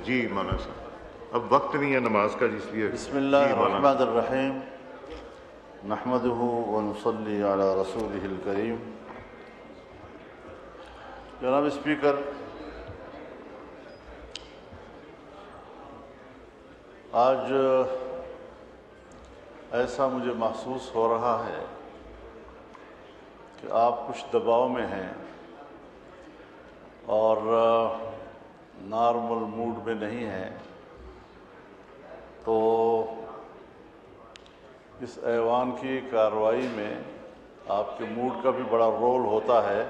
جی مولانا صاحب، اب وقت نہیں ہے نماز کا، اس لیے بسم اللہ الرحمن الرحیم، نحمدہ ونصلی علی رسولہ الکریم۔ جناب اسپیکر، آج ایسا مجھے محسوس ہو رہا ہے کہ آپ کچھ دباؤ میں ہیں اور نارمل موڈ میں نہیں ہیں، تو اس ایوان کی کارروائی میں آپ کے موڈ کا بھی بڑا رول ہوتا ہے۔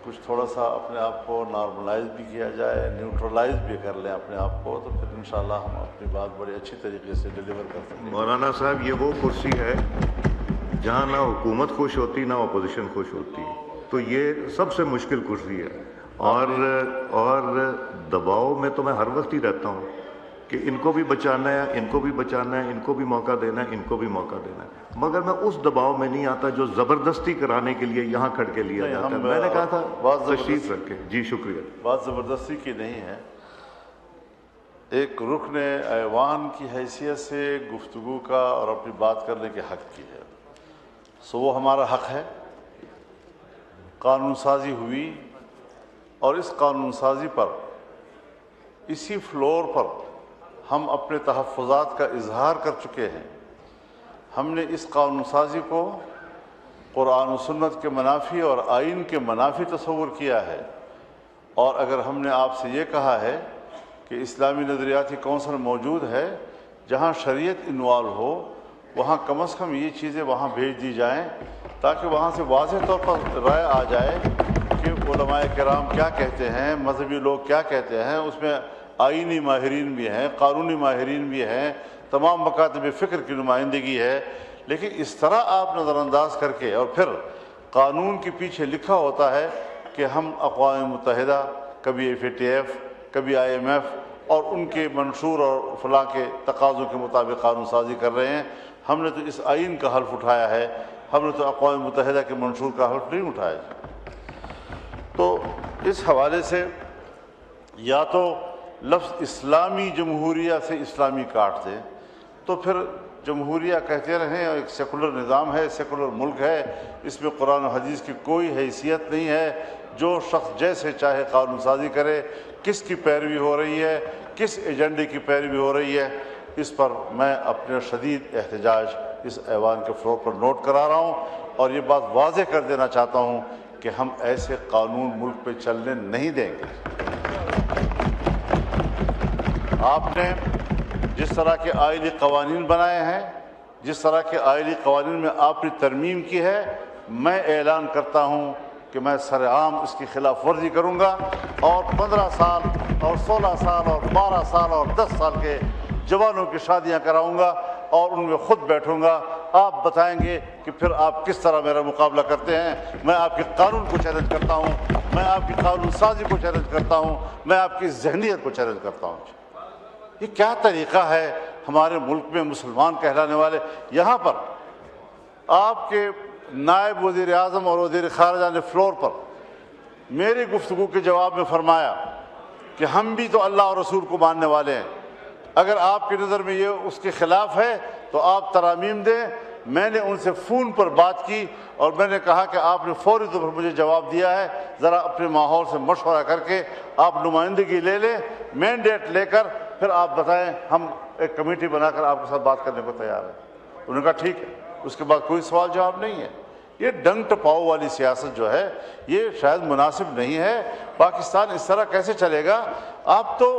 کچھ تھوڑا سا اپنے آپ کو نارملائز بھی کیا جائے، نیوٹرلائز بھی کر لیں اپنے آپ کو، تو پھر انشاءاللہ ہم اپنی بات بڑی اچھی طریقے سے ڈیلیور کر سکیں گے۔ مولانا صاحب، یہ وہ کرسی ہے جہاں نہ حکومت خوش ہوتی نہ اپوزیشن خوش ہوتی، تو یہ سب سے مشکل کرسی ہے، اور دباؤ میں تو میں ہر وقت ہی رہتا ہوں کہ ان کو بھی بچانا ہے، ان کو بھی بچانا ہے، ان کو بھی موقع دینا ہے، ان کو بھی موقع دینا ہے، مگر میں اس دباؤ میں نہیں آتا جو زبردستی کرانے کے لیے یہاں کھڑ کے لیا جاتا ہے۔ میں نے کہا تھا تشریف رکھیں۔ جی شکریہ۔ بات زبردستی کی نہیں ہے، ایک رکن ایوان کی حیثیت سے گفتگو کا اور اپنی بات کرنے کے حق کی ہے، سو وہ ہمارا حق ہے۔ قانون سازی ہوئی اور اس قانون سازی پر، اسی فلور پر ہم اپنے تحفظات کا اظہار کر چکے ہیں۔ ہم نے اس قانون سازی کو قرآن و سنت کے منافی اور آئین کے منافی تصور کیا ہے، اور اگر ہم نے آپ سے یہ کہا ہے کہ اسلامی نظریاتی کونسل موجود ہے جہاں شریعت انوالو ہو، وہاں کم از کم یہ چیزیں وہاں بھیج دی جائیں تاکہ وہاں سے واضح طور پر رائے آ جائے کہ علماء کرام کیا کہتے ہیں، مذہبی لوگ کیا کہتے ہیں۔ اس میں آئینی ماہرین بھی ہیں، قانونی ماہرین بھی ہیں، تمام مکاتب فکر کی نمائندگی ہے، لیکن اس طرح آپ نظر انداز کر کے اور پھر قانون کے پیچھے لکھا ہوتا ہے کہ ہم اقوام متحدہ، کبھی FATF، کبھی IMF اور ان کے منشور اور فلاں کے تقاضوں کے مطابق قانون سازی کر رہے ہیں۔ ہم نے تو اس آئین کا حلف اٹھایا ہے، ہم نے تو اقوام متحدہ کے منشور کا حلف نہیں اٹھایا۔ تو اس حوالے سے یا تو لفظ اسلامی جمہوریہ سے اسلامی کاٹ دیں، تو پھر جمہوریہ کہتے رہیں، ایک سیکولر نظام ہے، سیکولر ملک ہے، اس میں قرآن و حدیث کی کوئی حیثیت نہیں ہے، جو شخص جیسے چاہے قانون سازی کرے۔ کس کی پیروی ہو رہی ہے، کس ایجنڈے کی پیروی ہو رہی ہے، اس پر میں اپنے شدید احتجاج اس ایوان کے فلور پر نوٹ کرا رہا ہوں، اور یہ بات واضح کر دینا چاہتا ہوں کہ ہم ایسے قانون ملک پہ چلنے نہیں دیں گے۔ آپ نے جس طرح کے آئینی قوانین بنائے ہیں، جس طرح کے آئینی قوانین میں آپ نے ترمیم کی ہے، میں اعلان کرتا ہوں کہ میں سر عام اس کی خلاف ورزی کروں گا، اور 15 سال اور 16 سال اور 12 سال اور 10 سال کے جوانوں کی شادیاں کراؤں گا اور ان میں خود بیٹھوں گا۔ آپ بتائیں گے کہ پھر آپ کس طرح میرا مقابلہ کرتے ہیں۔ میں آپ کے قانون کو چیلنج کرتا ہوں، میں آپ کی قانون سازی کو چیلنج کرتا ہوں، میں آپ کی ذہنیت کو چیلنج کرتا ہوں۔ یہ کیا طریقہ ہے ہمارے ملک میں مسلمان کہلانے والے؟ یہاں پر آپ کے نائب وزیر اعظم اور وزیر خارجہ نے فلور پر میری گفتگو کے جواب میں فرمایا کہ ہم بھی تو اللہ اور رسول کو ماننے والے ہیں، اگر آپ کی نظر میں یہ اس کے خلاف ہے تو آپ ترامیم دیں۔ میں نے ان سے فون پر بات کی اور میں نے کہا کہ آپ نے فوری طور پر مجھے جواب دیا ہے، ذرا اپنے ماحول سے مشورہ کر کے آپ نمائندگی لے لیں، مینڈیٹ لے کر پھر آپ بتائیں، ہم ایک کمیٹی بنا کر آپ کے ساتھ بات کرنے کو تیار ہیں۔ انہوں نے کہا ٹھیک ہے۔ اس کے بعد کوئی سوال جواب نہیں ہے۔ یہ ڈنگ ٹپاؤ والی سیاست جو ہے یہ شاید مناسب نہیں ہے۔ پاکستان اس طرح کیسے چلے گا؟ آپ تو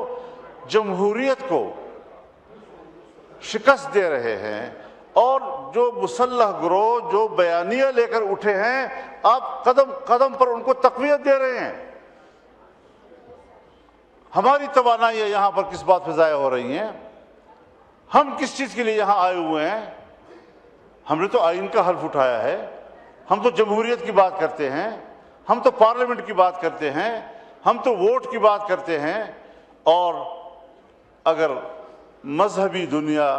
جمہوریت کو شکست دے رہے ہیں، اور جو مسلح گروہ جو بیانیہ لے کر اٹھے ہیں، آپ قدم قدم پر ان کو تقویت دے رہے ہیں۔ ہماری توانائیاں یہاں پر کس بات پہ ضائع ہو رہی ہیں؟ ہم کس چیز کے لیے یہاں آئے ہوئے ہیں؟ ہم نے تو آئین کا حلف اٹھایا ہے، ہم تو جمہوریت کی بات کرتے ہیں، ہم تو پارلیمنٹ کی بات کرتے ہیں، ہم تو ووٹ کی بات کرتے ہیں، اور اگر مذہبی دنیا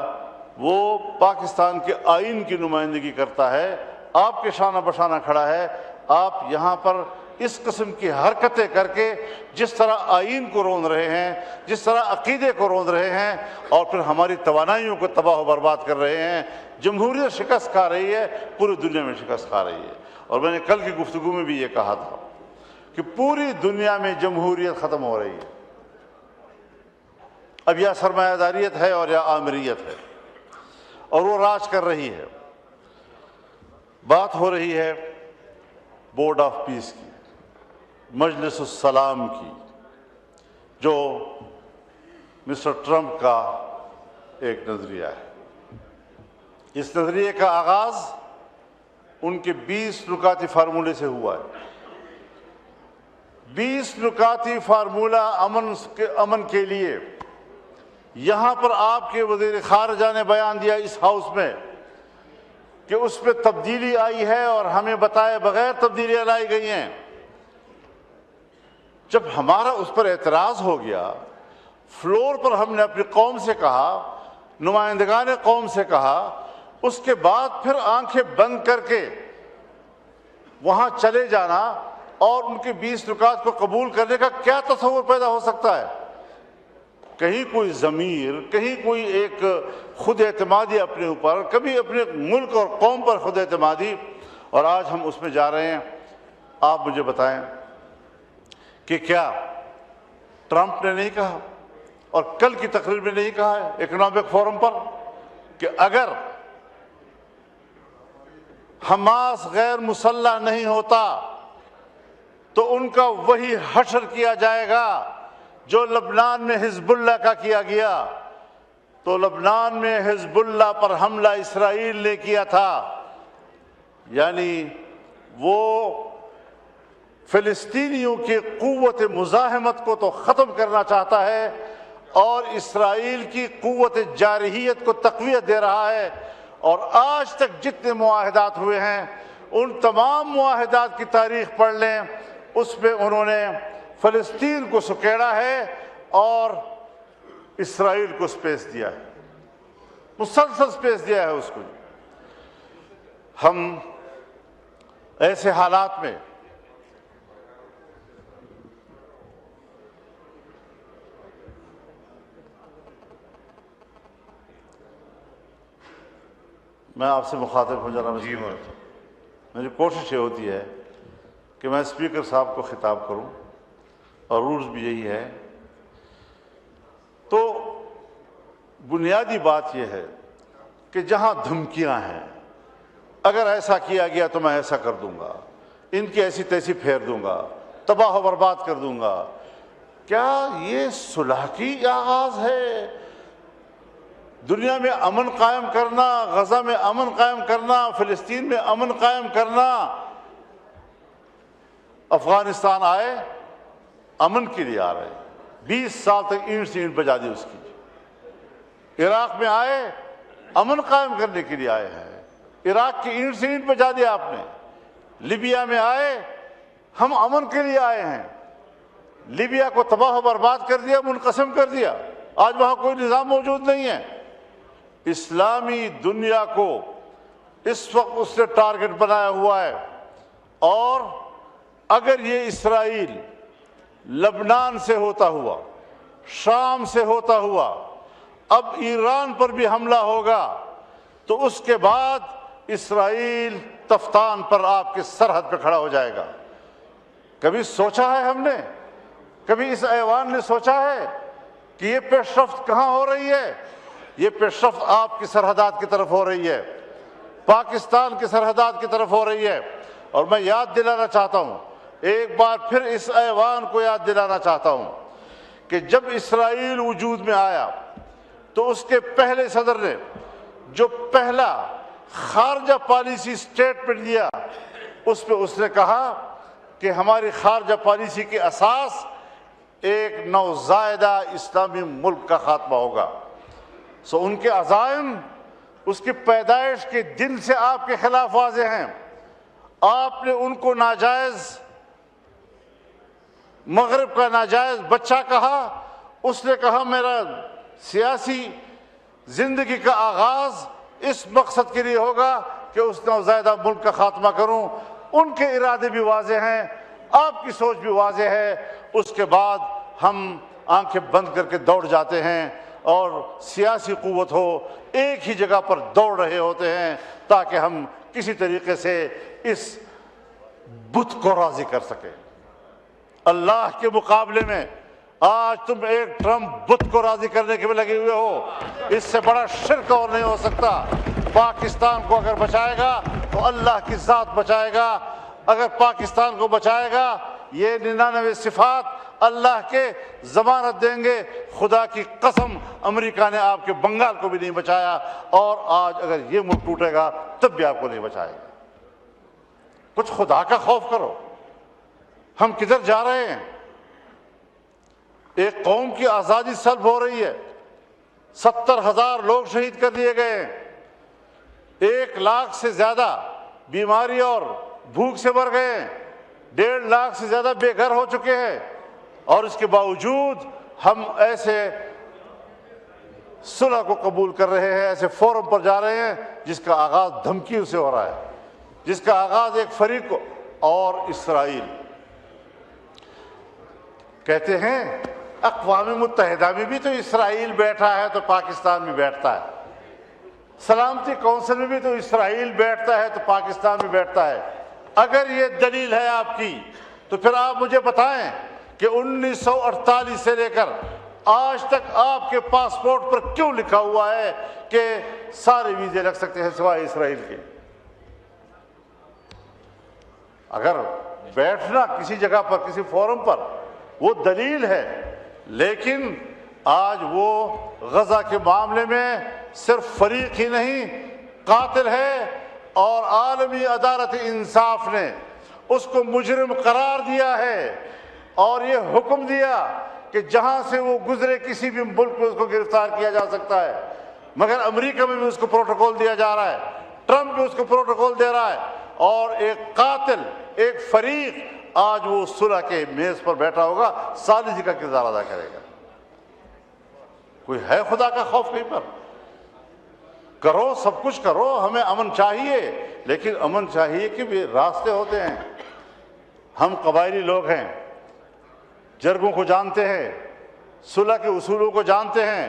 وہ پاکستان کے آئین کی نمائندگی کرتا ہے، آپ کے شانہ بشانہ کھڑا ہے، آپ یہاں پر اس قسم کی حرکتیں کر کے جس طرح آئین کو روند رہے ہیں، جس طرح عقیدے کو روند رہے ہیں اور پھر ہماری توانائیوں کو تباہ و برباد کر رہے ہیں، جمہوریت شکست کھا رہی ہے، پوری دنیا میں شکست کھا رہی ہے۔ اور میں نے کل کی گفتگو میں بھی یہ کہا تھا کہ پوری دنیا میں جمہوریت ختم ہو رہی ہے، اب یا سرمایہ داریت ہے اور یا آمریت ہے، اور وہ راج کر رہی ہے۔ بات ہو رہی ہے بورڈ آف پیس کی، مجلس السلام کی، جو مسٹر ٹرمپ کا ایک نظریہ ہے۔ اس نظریے کا آغاز ان کے 20 نکاتی فارمولے سے ہوا ہے۔ 20 نکاتی فارمولہ امن کے لیے یہاں پر آپ کے وزیر خارجہ نے بیان دیا اس ہاؤس میں کہ اس پہ تبدیلی آئی ہے اور ہمیں بتائے بغیر تبدیلیاں لائی گئی ہیں۔ جب ہمارا اس پر اعتراض ہو گیا، فلور پر ہم نے اپنی قوم سے کہا، نمائندگان قوم سے کہا، اس کے بعد پھر آنکھیں بند کر کے وہاں چلے جانا اور ان کے 20 نکات کو قبول کرنے کا کیا تصور پیدا ہو سکتا ہے؟ کہیں کوئی ضمیر، کہیں کوئی ایک خود اعتمادی اپنے اوپر، کبھی اپنے ملک اور قوم پر خود اعتمادی، اور آج ہم اس میں جا رہے ہیں۔ آپ مجھے بتائیں کہ کیا ٹرمپ نے نہیں کہا اور کل کی تقریر میں نہیں کہا ہے اکنامک فورم پر کہ اگر حماس غیر مسلح نہیں ہوتا تو ان کا وہی حشر کیا جائے گا جو لبنان میں حزب اللہ کا کیا گیا؟ تو لبنان میں حزب اللہ پر حملہ اسرائیل نے کیا تھا، یعنی وہ فلسطینیوں کی قوت مزاحمت کو تو ختم کرنا چاہتا ہے اور اسرائیل کی قوت جارحیت کو تقویت دے رہا ہے۔ اور آج تک جتنے معاہدات ہوئے ہیں ان تمام معاہدات کی تاریخ پڑھ لیں، اس میں انہوں نے فلسطین کو سکیڑا ہے اور اسرائیل کو سپیس دیا ہے، مسلسل سپیس دیا ہے اس کو۔ ہم ایسے حالات میں میں آپ سے مخاطب ہوں جناب، میری کوشش یہ ہوتی ہے کہ میں اسپیکر صاحب کو خطاب کروں اور رولز بھی یہی ہے۔ تو بنیادی بات یہ ہے کہ جہاں دھمکیاں ہیں، اگر ایسا کیا گیا تو میں ایسا کر دوں گا، ان کی ایسی تیسی پھیر دوں گا، تباہ و برباد کر دوں گا، کیا یہ صلح کی آغاز ہے؟ دنیا میں امن قائم کرنا، غزہ میں امن قائم کرنا، فلسطین میں امن قائم کرنا۔ افغانستان آئے امن کے لیے آ رہے، 20 سال تک اینٹ سے اینٹ بجا دی اس کی۔ عراق میں آئے امن قائم کرنے کے لیے آئے ہیں، عراق کی اینٹ سے اینٹ بجا دیا آپ نے۔ لیبیا میں آئے، ہم امن کے لیے آئے ہیں، لیبیا کو تباہ و برباد کر دیا، منقسم کر دیا، آج وہاں کوئی نظام موجود نہیں ہے۔ اسلامی دنیا کو اس وقت اس نے ٹارگٹ بنایا ہوا ہے، اور اگر یہ اسرائیل لبنان سے ہوتا ہوا، شام سے ہوتا ہوا، اب ایران پر بھی حملہ ہوگا تو اس کے بعد اسرائیل تفتان پر آپ کے سرحد پہ کھڑا ہو جائے گا۔ کبھی سوچا ہے ہم نے، کبھی اس ایوان نے سوچا ہے کہ یہ پیش رفت کہاں ہو رہی ہے؟ یہ پیش رفت آپ کی سرحدات کی طرف ہو رہی ہے، پاکستان کی سرحدات کی طرف ہو رہی ہے۔ اور میں یاد دلانا چاہتا ہوں، ایک بار پھر اس ایوان کو یاد دلانا چاہتا ہوں کہ جب اسرائیل وجود میں آیا تو اس کے پہلے صدر نے جو پہلا خارجہ پالیسی سٹیٹمنٹ دیا، اس پہ اس نے کہا کہ ہماری خارجہ پالیسی کی اساس ایک نوزائیدہ اسلامی ملک کا خاتمہ ہوگا۔ سو ان کے عزائم اس کی پیدائش کے دن سے آپ کے خلاف واضح ہیں۔ آپ نے ان کو ناجائز، مغرب کا ناجائز بچہ کہا، اس نے کہا میرا سیاسی زندگی کا آغاز اس مقصد کے لیے ہوگا کہ اس نوزائیدہ ملک کا خاتمہ کروں۔ ان کے ارادے بھی واضح ہیں، آپ کی سوچ بھی واضح ہے، اس کے بعد ہم آنکھیں بند کر کے دوڑ جاتے ہیں اور سیاسی قوت ہو ایک ہی جگہ پر دوڑ رہے ہوتے ہیں تاکہ ہم کسی طریقے سے اس بت کو راضی کر سکیں۔ اللہ کے مقابلے میں آج تم ایک ٹرمپ بت کو راضی کرنے کے میں لگے ہوئے ہو، اس سے بڑا شرک اور نہیں ہو سکتا۔ پاکستان کو اگر بچائے گا تو اللہ کی ذات بچائے گا، اگر پاکستان کو بچائے گا یہ 99 صفات اللہ کے ضمانت دیں گے۔ خدا کی قسم امریکہ نے آپ کے بنگال کو بھی نہیں بچایا، اور آج اگر یہ ملک ٹوٹے گا تب بھی آپ کو نہیں بچائے گا۔ کچھ خدا کا خوف کرو، ہم کدھر جا رہے ہیں؟ ایک قوم کی آزادی سلب ہو رہی ہے، 70,000 لوگ شہید کر دیے گئے ہیں، 1 لاکھ سے زیادہ بیماری اور بھوک سے مر گئے ہیں، 1.5 لاکھ سے زیادہ بے گھر ہو چکے ہیں، اور اس کے باوجود ہم ایسے صلح کو قبول کر رہے ہیں، ایسے فورم پر جا رہے ہیں جس کا آغاز دھمکیوں سے ہو رہا ہے، جس کا آغاز ایک فریق کو۔ اور اسرائیل کہتے ہیں اقوام متحدہ میں بھی تو اسرائیل بیٹھا ہے تو پاکستان میں بیٹھتا ہے، سلامتی کونسل میں بھی تو اسرائیل بیٹھتا ہے تو پاکستان میں بیٹھتا ہے۔ اگر یہ دلیل ہے آپ کی تو پھر آپ مجھے بتائیں کہ 1948 سے لے کر آج تک آپ کے پاسپورٹ پر کیوں لکھا ہوا ہے کہ سارے ویزے لگ سکتے ہیں سوائے اسرائیل کے؟ اگر بیٹھنا کسی جگہ پر کسی فورم پر وہ دلیل ہے، لیکن آج وہ غزہ کے معاملے میں صرف فریق ہی نہیں قاتل ہے، اور عالمی عدالت انصاف نے اس کو مجرم قرار دیا ہے اور یہ حکم دیا کہ جہاں سے وہ گزرے کسی بھی ملک میں اس کو گرفتار کیا جا سکتا ہے۔ مگر امریکہ میں بھی اس کو پروٹوکول دیا جا رہا ہے، ٹرمپ بھی اس کو پروٹوکول دے رہا ہے، اور ایک قاتل، ایک فریق آج وہ صلح کے میز پر بیٹھا ہوگا، ثالثی کا کردار ادا کرے گا۔ کوئی ہے خدا کا خوف کہیں پر؟ کرو، سب کچھ کرو، ہمیں امن چاہیے، لیکن امن چاہیے کہ بھی راستے ہوتے ہیں۔ ہم قبائلی لوگ ہیں، جرگوں کو جانتے ہیں، صلح کے اصولوں کو جانتے ہیں،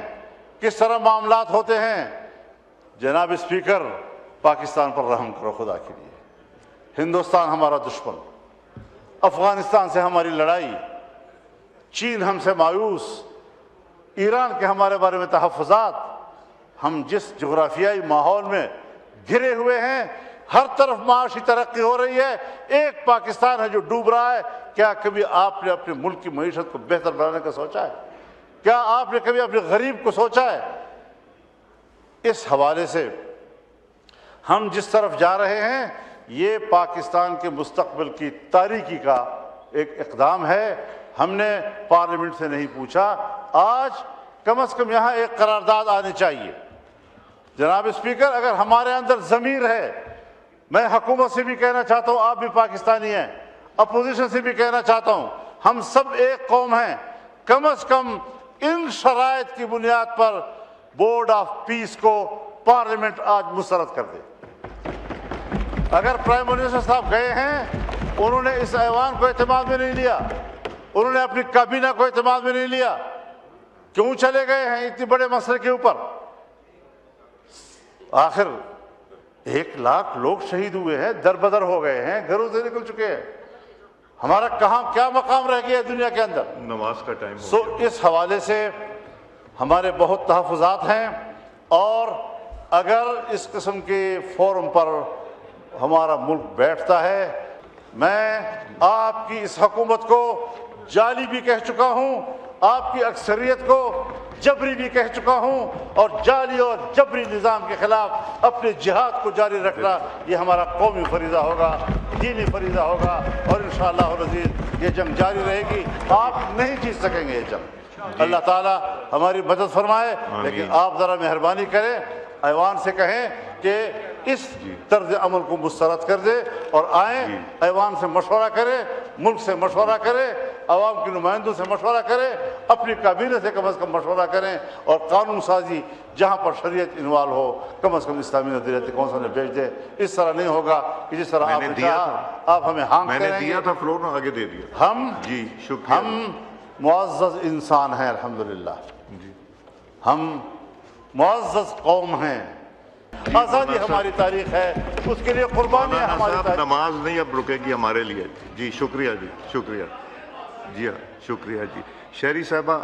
کس طرح معاملات ہوتے ہیں۔ جناب اسپیکر، پاکستان پر رحم کرو خدا کے لیے۔ ہندوستان ہمارا دشمن، افغانستان سے ہماری لڑائی، چین ہم سے مایوس، ایران کے ہمارے بارے میں تحفظات، ہم جس جغرافیائی ماحول میں گھرے ہوئے ہیں، ہر طرف معاشی ترقی ہو رہی ہے، ایک پاکستان ہے جو ڈوب رہا ہے۔ کیا کبھی آپ نے اپنے ملک کی معیشت کو بہتر بنانے کا سوچا ہے؟ کیا آپ نے کبھی اپنے غریب کو سوچا ہے؟ اس حوالے سے ہم جس طرف جا رہے ہیں یہ پاکستان کے مستقبل کی تاریکی کا ایک اقدام ہے۔ ہم نے پارلیمنٹ سے نہیں پوچھا، آج کم از کم یہاں ایک قرارداد آنی چاہیے۔ جناب اسپیکر، اگر ہمارے اندر ضمیر ہے، میں حکومت سے بھی کہنا چاہتا ہوں، آپ بھی پاکستانی ہیں، اپوزیشن سے بھی کہنا چاہتا ہوں، ہم سب ایک قوم ہیں، کم از کم ان شرائط کی بنیاد پر بورڈ آف پیس کو پارلیمنٹ آج مسترد کر دے۔ اگر پرائم منسٹر صاحب گئے ہیں، انہوں نے اس ایوان کو اعتماد میں نہیں لیا، انہوں نے اپنی کابینہ کو اعتماد میں نہیں لیا، کیوں چلے گئے ہیں اتنے بڑے مسئلے کے اوپر؟ آخر 1 لاکھ لوگ شہید ہوئے ہیں، در بدر ہو گئے ہیں، گھروں سے نکل چکے ہیں، ہمارا کہاں کیا مقام رہ گیا ہے دنیا کے اندر؟ نماز کا ٹائم ہو گیا۔ اس حوالے سے ہمارے بہت تحفظات ہیں، اور اگر اس قسم کے فورم پر ہمارا ملک بیٹھتا ہے، میں آپ کی اس حکومت کو جعلی بھی کہہ چکا ہوں، آپ کی اکثریت کو جبری بھی کہہ چکا ہوں، اور جعلی اور جبری نظام کے خلاف اپنے جہاد کو جاری رکھنا یہ ہمارا قومی فریضہ ہوگا، دینی فریضہ ہوگا، اور انشاءاللہ العزیز یہ جنگ جاری رہے گی، آپ نہیں جیت سکیں گے یہ جنگ۔ اللہ تعالیٰ ہماری مدد فرمائے، لیکن آپ ذرا مہربانی کریں، ایوان سے کہیں کہ اس طرز عمل کو مسترد کر دے، اور آئیں ایوان سے مشورہ کریں، ملک سے مشورہ کریں، عوام کے نمائندوں سے مشورہ کریں، اپنی کابینہ سے کم از کم مشورہ کریں، اور قانون سازی جہاں پر شریعت انوالو ہو کم از کم اسلامی نظریاتی کونسل میں بھیج دیں۔ اس طرح نہیں ہوگا کہ جس طرح آپ نے کہا آپ ہمیں ہانکتے میں نے رہیں دیا گے۔ تھا فلور میں، آگے دے دیا۔ ہم جی شکریہ۔ ہم معزز انسان ہیں الحمدللہ، جی ہم معزز قوم ہیں، آزادی ہماری تاریخ ہے، اس کے لیے قربانیاں مولانا ہماری صاحب تاریخ۔ نماز نہیں اب رکے گی ہمارے لیے۔ جی شکریہ، جی شکریہ، جی ہاں شکریہ جی۔ شہری صاحبہ